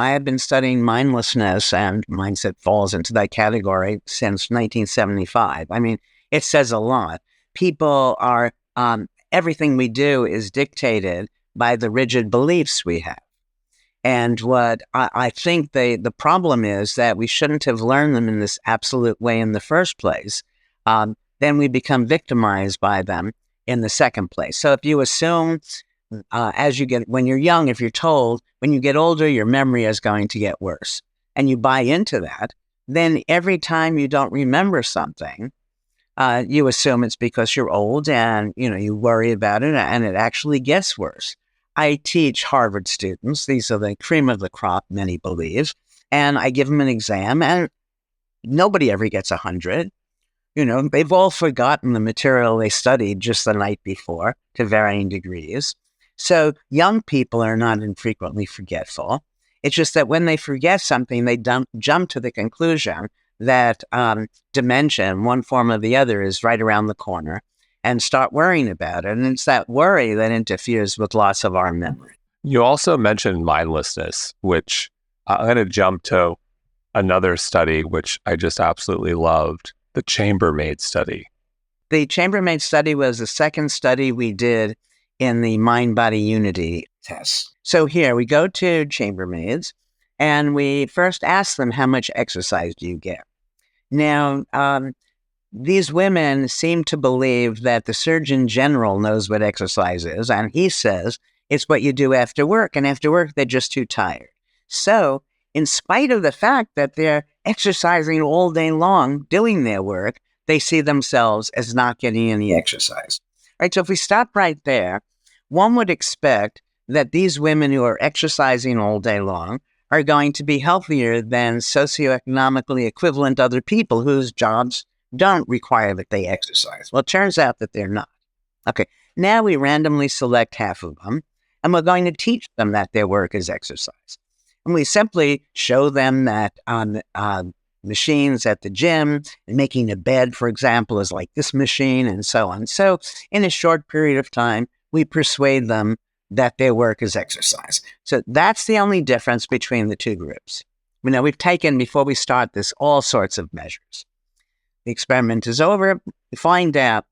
I have been studying mindlessness, and mindset falls into that category since 1975. I mean, it says a lot. People are, everything we do is dictated by the rigid beliefs we have. And what I think the problem is that we shouldn't have learned them in this absolute way in the first place. Then we become victimized by them in the second place. So if you assume when you're young, if you're told, when you get older, your memory is going to get worse, and you buy into that, then every time you don't remember something, you assume it's because you're old and, you worry about it, and it actually gets worse. I teach Harvard students. These are the cream of the crop, many believe, and I give them an exam, and nobody ever gets 100. They've all forgotten the material they studied just the night before to varying degrees. So young people are not infrequently forgetful. It's just that when they forget something, they jump to the conclusion that dementia, in one form or the other, is right around the corner, and start worrying about it. And it's that worry that interferes with loss of our memory. You also mentioned mindlessness, which I'm going to jump to another study, which I just absolutely loved, the chambermaid study. The chambermaid study was the second study we did in the mind-body unity test. So here we go to chambermaids, and we first ask them, how much exercise do you get? Now, these women seem to believe that the Surgeon General knows what exercise is, and he says it's what you do after work, and after work, they're just too tired. So, in spite of the fact that they're exercising all day long, doing their work, they see themselves as not getting any exercise. Right? So if we stop right there, one would expect that these women who are exercising all day long are going to be healthier than socioeconomically equivalent other people whose jobs don't require that they exercise. Well, it turns out that they're not. Okay, now we randomly select half of them, and we're going to teach them that their work is exercise. And we simply show them that on machines at the gym, and making a bed, for example, is like this machine, and so on. So in a short period of time, we persuade them that their work is exercise. So that's the only difference between the two groups. We've taken, before we start this, all sorts of measures. The experiment is over. We find out,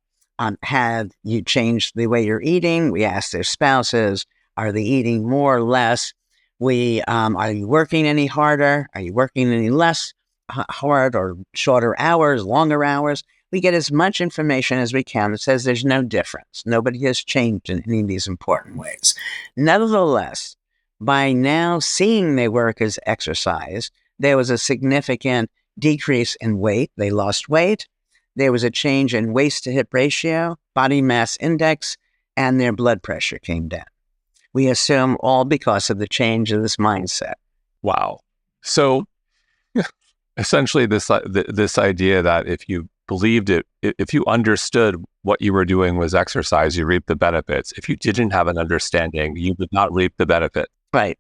have you changed the way you're eating? We ask their spouses, are they eating more or less? Are you working any harder? Are you working any less hard, or shorter hours, longer hours? We get as much information as we can that says there's no difference. Nobody has changed in any of these important ways. Nevertheless, by now seeing their work as exercise, there was a significant decrease in weight. They lost weight. There was a change in waist to hip ratio, body mass index, and their blood pressure came down. We assume all because of the change of this mindset. Wow. So essentially this idea that if you believed it, if you understood what you were doing was exercise, you reap the benefits. If you didn't have an understanding, you would not reap the benefit. Right.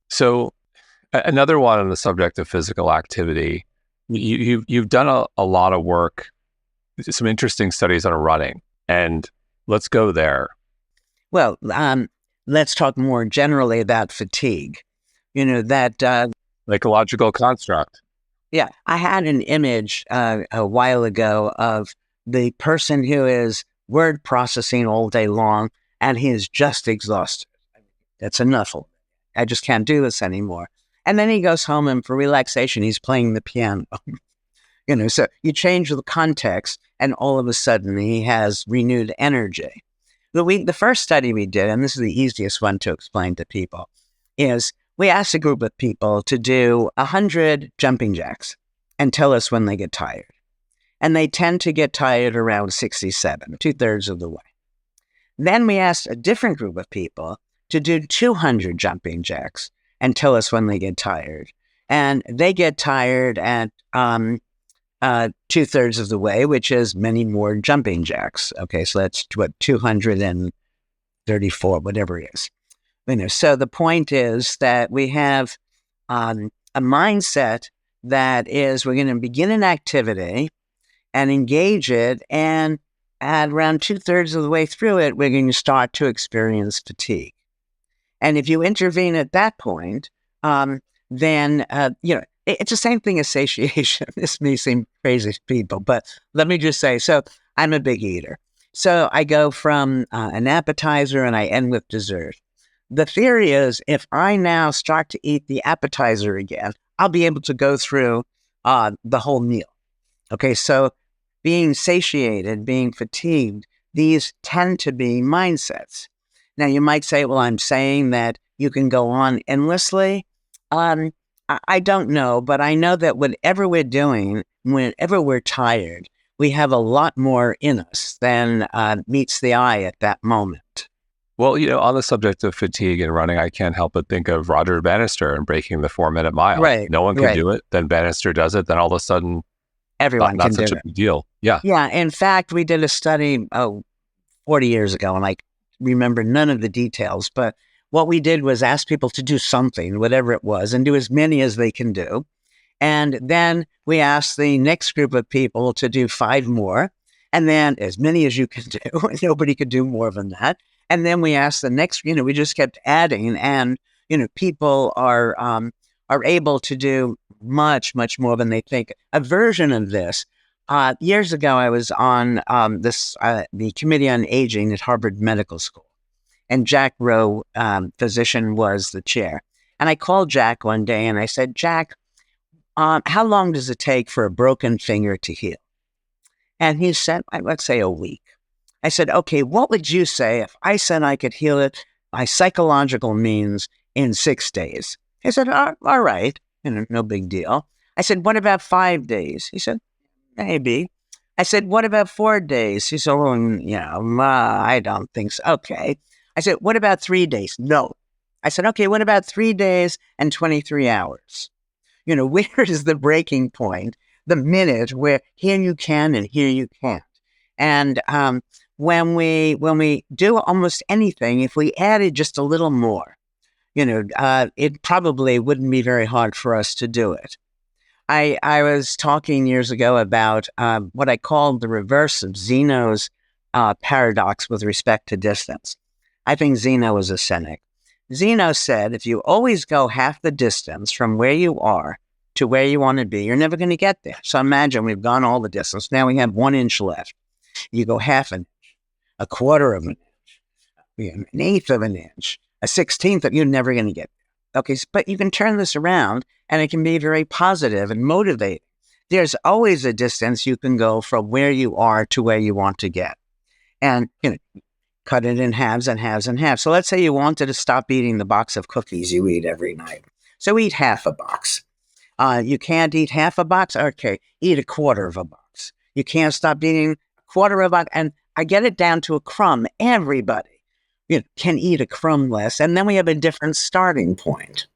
So another one on the subject of physical activity, you've done a lot of work, some interesting studies on running, and let's go there. Well, let's talk more generally about fatigue. That psychological construct. Yeah, I had an image a while ago of the person who is word processing all day long, and he is just exhausted. That's enough. I just can't do this anymore. And then he goes home, and for relaxation, he's playing the piano. So you change the context, and all of a sudden he has renewed energy. The first study we did, and this is the easiest one to explain to people, is we asked a group of people to do 100 jumping jacks and tell us when they get tired. And they tend to get tired around 67, 2/3 of the way. Then we asked a different group of people to do 200 jumping jacks and tell us when they get tired. And they get tired at 2/3 of the way, which is many more jumping jacks. Okay, so that's what, 234, whatever it is. So the point is that we have a mindset that is, we're going to begin an activity and engage it, and at around 2/3 of the way through it, we're going to start to experience fatigue. And if you intervene at that point, then, it's the same thing as satiation. This may seem crazy to people, but let me just say, so I'm a big eater. So I go from an appetizer and I end with dessert. The theory is if I now start to eat the appetizer again, I'll be able to go through the whole meal. Okay, so being satiated, being fatigued, these tend to be mindsets. Now, you might say, well, I'm saying that you can go on endlessly. I don't know, but I know that whatever we're doing, whenever we're tired, we have a lot more in us than meets the eye at that moment. Well, on the subject of fatigue and running, I can't help but think of Roger Bannister and breaking the 4-minute mile. Right. No one can do it. Then Bannister does it. Then all of a sudden, everyone not can such do a it. big deal. Yeah. Yeah. In fact, we did a study 40 years ago, and I remember none of the details, but what we did was ask people to do something, whatever it was, and do as many as they can do. And then we asked the next group of people to do 5 more, and then as many as you can do. Nobody could do more than that. And then we asked the next, we just kept adding, and, people are able to do much, much more than they think. A version of this, years ago, I was on the Committee on Aging at Harvard Medical School, and Jack Rowe, physician, was the chair. And I called Jack one day and I said, Jack, how long does it take for a broken finger to heal? And he said, let's say a week. I said, okay, what would you say if I said I could heal it by psychological means in 6 days? He said, all right, no big deal. I said, what about 5 days? He said, maybe. I said, what about 4 days? He said, I don't think so. Okay. I said, what about 3 days? No. I said, okay, what about 3 days and 23 hours? Where is the breaking point, the minute where here you can and here you can't? And when we do almost anything, if we added just a little more, it probably wouldn't be very hard for us to do it. I was talking years ago about what I called the reverse of Zeno's paradox with respect to distance. I think Zeno was a cynic. Zeno said, if you always go half the distance from where you are to where you want to be, you're never going to get there. So imagine we've gone all the distance. Now we have 1 inch left. You go half an inch, a quarter of an inch, an eighth of an inch, a 16th you're never going to get there. Okay, but you can turn this around and it can be very positive and motivating. There's always a distance you can go from where you are to where you want to get. And, cut it in halves and halves and halves. So let's say you wanted to stop eating the box of cookies you eat every night. So eat half a box. You can't eat half a box? Okay, eat a quarter of a box. You can't stop eating a quarter of a box. And I get it down to a crumb. Everybody can eat a crumb less. And then we have a different starting point.